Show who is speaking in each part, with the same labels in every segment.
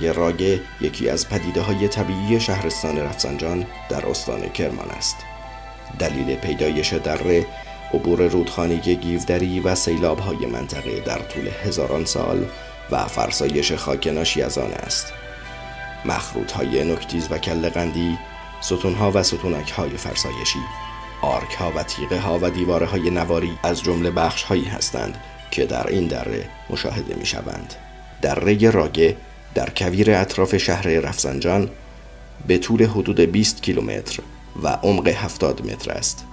Speaker 1: دره راگه یکی از پدیده‌های طبیعی شهرستان رفسنجان در استان کرمان است. دلیل پیدایش دره عبور رودخانه گیودری و سیلاب‌های منطقه در طول هزاران سال و فرسایش خاک ناشی از آن است. مخروط‌های نوک‌تیز و کله‌قندی، ستون‌ها و ستونک‌های فرسایشی، آرک‌ها و تیغه‌ها و دیواره‌های نواری از جمله بخش‌هایی هستند که در این دره مشاهده می‌شوند. دره راگه در کویر اطراف شهر رفسنجان به طول حدود 20 کیلومتر و عمق 70 متر است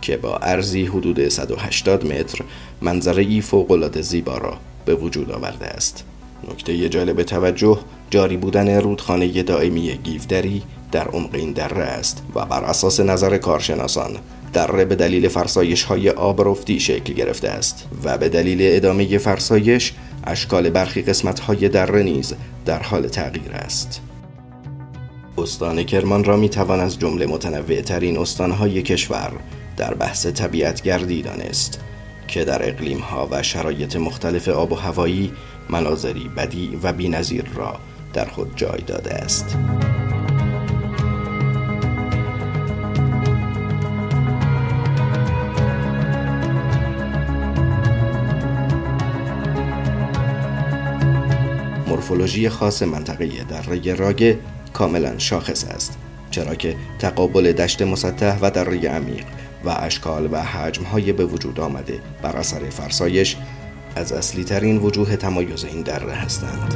Speaker 1: که با عرضی حدود 180 متر منظره‌ای فوق‌العاده زیبا را به وجود آورده است. نکته جالب توجه جاری بودن رودخانه دائمی گیودری در عمق این دره است و بر اساس نظر کارشناسان دره به دلیل فرسایش‌های آبرفتی شکل گرفته است و به دلیل ادامه فرسایش اشکال برخی قسمت‌های دره نیز در حال تغییر است. استان کرمان را می‌توان از جمله متنوع‌ترین استان‌های کشور در بحث طبیعت‌گردی دانست که در اقلیم‌ها و شرایط مختلف آب و هوایی مناظری بدیع و بی‌نظیر را در خود جای داده است. مورفولوژی خاص منطقه دره راگه کاملا شاخص است، چرا که تقابل دشت مسطح و دره عمیق و اشکال و حجم‌های به وجود آمده بر اثر فرسایش از اصلی ترین وجوه تمایز این دره هستند.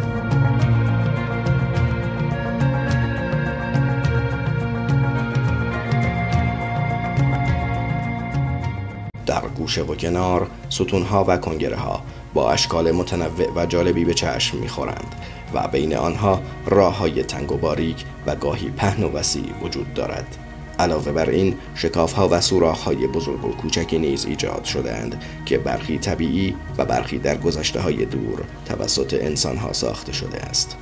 Speaker 1: در گوشه و کنار ستونها و کنگره‌ها با اشکال متنوع و جالبی به چشم می‌خورند و بین آنها راه‌های تنگ و باریک و گاهی پهن و وسیع وجود دارد. علاوه بر این شکاف‌ها و سوراخ‌های بزرگ و کوچکی نیز ایجاد شده‌اند که برخی طبیعی و برخی در گذشته‌های دور توسط انسان‌ها ساخته شده است.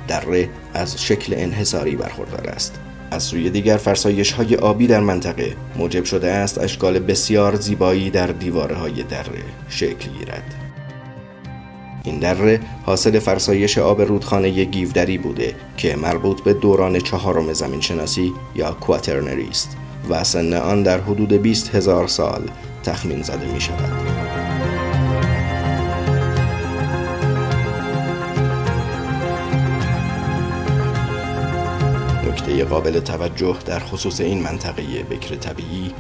Speaker 1: دره از شکل انحصاری برخوردار است. از سوی دیگر فرسایش‌های آبی در منطقه موجب شده است اشکال بسیار زیبایی در دیواره‌های دره شکل گیرد. این دره حاصل فرسایش آب رودخانه گیودری بوده که مربوط به دوران چهارم زمینشناسی یا کواترنری است و سن آن در حدود 20,000 سال تخمین زده می شود. نکته قابل توجه در خصوص این منطقه بکر طبیعی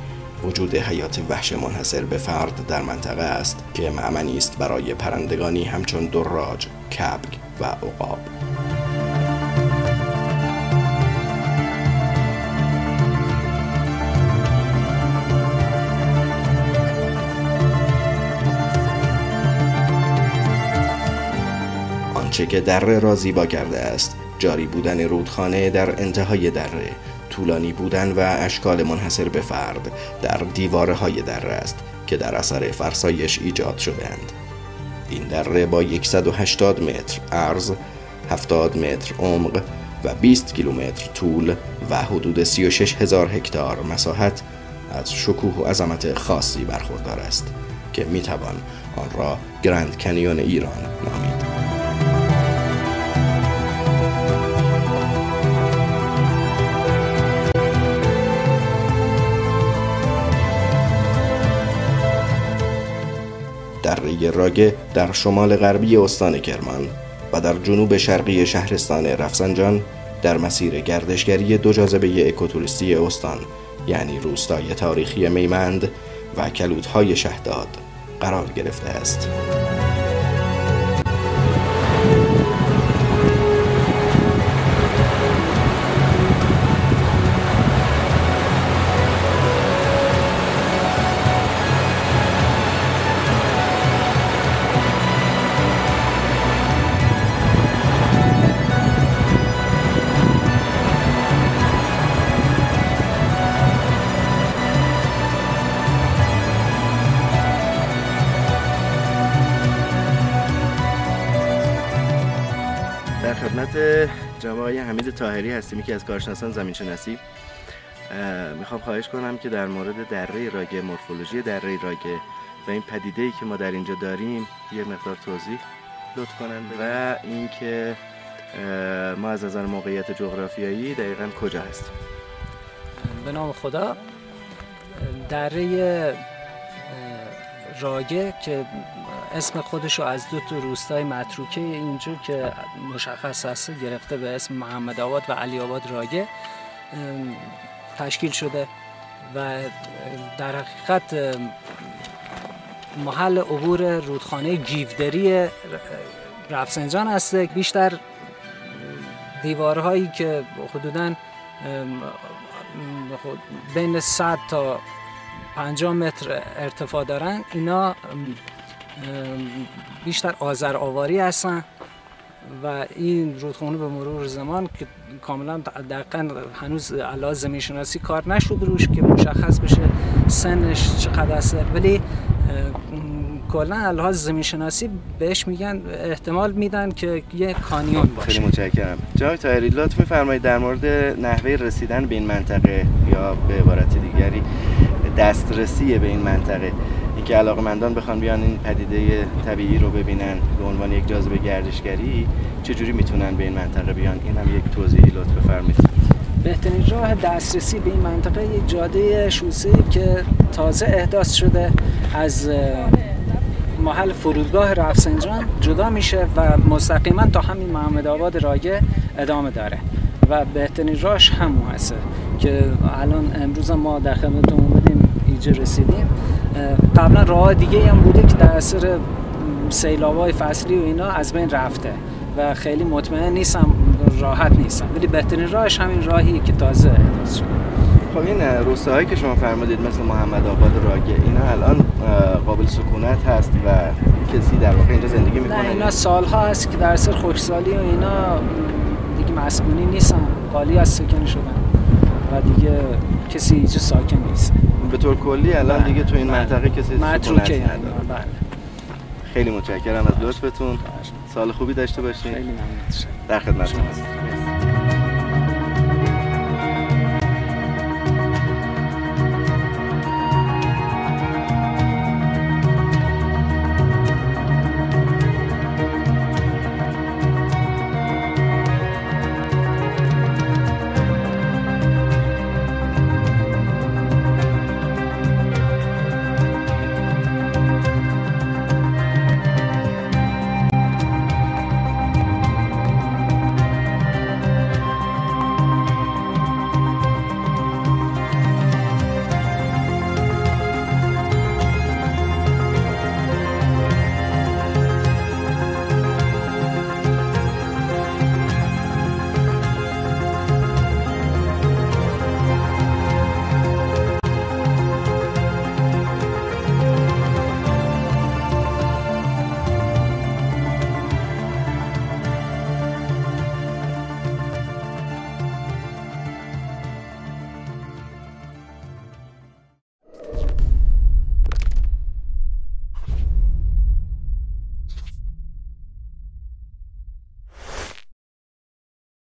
Speaker 1: وجود حیات وحش منحصر به فرد در منطقه است که مأمنی است برای پرندگانی همچون دراج، کبک و عقاب. آنچه که دره را زیبا کرده است جاری بودن رودخانه در انتهای دره، طولانی بودن و اشکال منحصر به فرد در دیوارهای دره است که در اثر فرسایش ایجاد شده‌اند. این دره با 180 متر عرض، 70 متر عمق و 20 کیلومتر طول و حدود 36,000 هکتار مساحت از شکوه و عظمت خاصی برخوردار است که میتوان آن را گرند کنیون ایران نامید. دره راگه در شمال غربی استان کرمان و در جنوب شرقی شهرستان رفسنجان در مسیر گردشگری دو جاذبه اکوتوریستی استان یعنی روستای تاریخی میمند و کلودهای شهداد قرار گرفته است. در خدمت جناب آقای حمید طاهری هستیم که از کارشناسان زمینشناسی. میخوام خواهش کنم که در مورد دره راگه، مورفولوژی دره راگه و این پدیده‌ای که ما در اینجا داریم یه مقدار توضیح لطف کنند و اینکه ما از نظر موقعیت جغرافیایی دقیقاً کجا هستیم؟
Speaker 2: به نام خدا، دره راگه که اسم خودشو از دو تا روستای متروکه اینجور که مشخص هست گرفته به اسم محمد آباد و علی آباد راگه تشکیل شده و در حقیقت محل عبور رودخانه گیودری رفسنجان هست. بیشتر دیوارهایی که حدوداً بین 100 تا 50 متر ارتفاع دارن، اینا بیشتر آذرآواری هستن و این رودخانه به مرور زمان که کاملا دقیقاً هنوز علاوه زمین شناسی کار نشد روش که مشخص بشه سنش چقدر است، ولی کلا علاوه زمین شناسی بهش میگن احتمال میدن که یه کانیون باشه.
Speaker 1: خیلی متشکرم. جناب طاهری، لطف می‌فرمایید در مورد نحوه رسیدن به این منطقه یا به عبارت دیگری دسترسی به این منطقه، اینکه علاقه‌مندان بخوان بیان این پدیده طبیعی رو ببینن به عنوان یک جاذبه گردشگری، چجوری میتونن به این منطقه بیان؟ این هم یک توضیحی لطف بفرمایید.
Speaker 2: بهترین راه دسترسی به این منطقه یک جاده شوسه‌ای که تازه احداث شده از محل فرودگاه رفسنجان جدا میشه و مستقیما تا همین محمد آباد راگه ادامه داره و بهترین راهش همون هست که الان امروز ما در خدمتتون اومدیم اینجا رسیدیم. قبلا راه دیگه هم بوده که در اثر سیلاب‌های فصلی و اینا از بین رفته و خیلی مطمئن نیستم، راحت نیستم، ولی بهترین راهش همین راهی که تازه احداث شده.
Speaker 1: خب این روستاهایی که شما فرمودید مثل محمد آباد راگه، اینا الان قابل سکونت هست و کسی در واقع اینجا زندگی میکنه؟
Speaker 2: نه، اینا سالها هست که در اثر خشکسالی و اینا دیگه مسکونی نیستن، خالی از سکن شدن و دیگه کسی اینجا ساکن نیست.
Speaker 1: به طور کلی الان دیگه تو این منطقه کسی
Speaker 2: متروکه
Speaker 1: نداره.
Speaker 2: بله.
Speaker 1: خیلی متشکرم از لطفتون. سال خوبی داشته باشین.
Speaker 2: خیلی ممنون.
Speaker 1: در خدمتتون هستم.